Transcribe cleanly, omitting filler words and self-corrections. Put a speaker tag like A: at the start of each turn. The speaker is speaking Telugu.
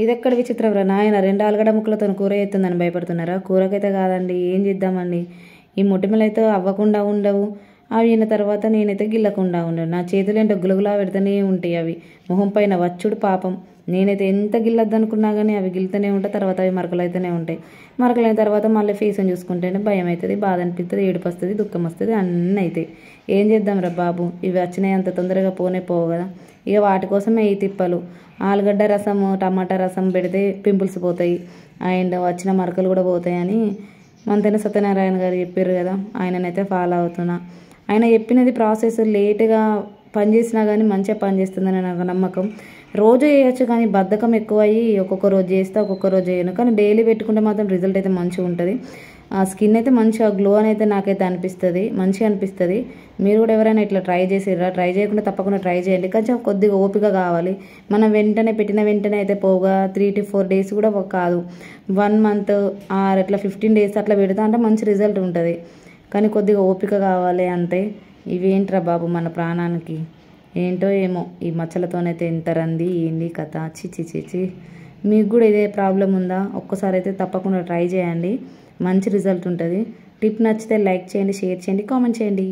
A: ఇదెక్కడ విచిత్రం రా నాయన, 2 ఆలుగడ్డ ముక్కలతో కూర అవుతుందని భయపడుతున్నారా? కూరకైతే కాదండి, ఏం చేద్దామండి. ఈ మొటిమలు అయితే అవ్వకుండా ఉండవు, అవి అయిన తర్వాత నేనైతే గిల్లకుండా ఉండను. నా చేతులు ఏంటో గులగులా పెడుతూనే ఉంటాయి. అవి మొహం పైన వచ్చుడు పాపం. నేనైతే ఎంత గిల్లద్దు అనుకున్నా కానీ అవి గిల్తూనే ఉంటాయి. తర్వాత అవి మరకలు అయితేనే ఉంటాయి. మరకలైన తర్వాత మళ్ళీ ఫేస్ని చూసుకుంటేనే భయం అవుతుంది, బాధ అనిపిస్తుంది, ఏడుపు వస్తుంది, దుఃఖం వస్తుంది, అన్నీ అవుతాయి. ఏం చేద్దాం రా బాబు, ఇవి వచ్చినాయి అంత తొందరగా పోనే పోవు కదా. ఇక వాటి కోసమే ఈ తిప్పలు. ఆలుగడ్డ రసం, టమాటా రసం పెడితే పింపుల్స్ పోతాయి అండ్ వచ్చిన మరకలు కూడా పోతాయని మంతెన సత్యనారాయణ గారు చెప్పారు కదా, ఆయననైతే ఫాలో అవుతున్నా. ఆయన చెప్పినది ప్రాసెస్ లేటుగా పనిచేసినా కానీ మంచిగా పనిచేస్తుందని నాకు నమ్మకం. రోజు చేయొచ్చు కానీ బద్ధకం ఎక్కువ అయ్యి ఒక్కొక్క రోజు చేస్తే ఒక్కొక్క రోజు చేయను, కానీ డైలీ పెట్టుకుంటే మాత్రం రిజల్ట్ అయితే మంచిగా ఉంటుంది. ఆ స్కిన్ అయితే మంచిగా గ్లో అని అయితే నాకైతే అనిపిస్తుంది, మంచిగా అనిపిస్తుంది. మీరు కూడా ఎవరైనా ఇట్లా ట్రై చేసిర్రా? ట్రై చేయకుండా తప్పకుండా ట్రై చేయండి. కొంచెం కొద్దిగా ఓపిక కావాలి. మనం వెంటనే పెట్టిన వెంటనే అయితే పోగా 3 to 4 days కూడా కాదు, 1 month ఆర్ ఇట్లా 15 days అట్లా పెడతా అంటే మంచి రిజల్ట్ ఉంటుంది. కానీ కొద్దిగా ఓపిక కావాలి అంతే. ఇవేంట్రా బాబు మన ప్రాణానికి, ఏంటో ఏమో ఈ మచ్చలతోనైతే ఎంత రంది, ఏంది కథ, చిచి. మీకు కూడా ఇదే ప్రాబ్లం ఉందా? ఒక్కసారి అయితే తప్పకుండా ట్రై చేయండి, మంచి రిజల్ట్ ఉంటుంది. టిప్ నచ్చితే లైక్ చేయండి, షేర్ చేయండి, కామెంట్ చేయండి.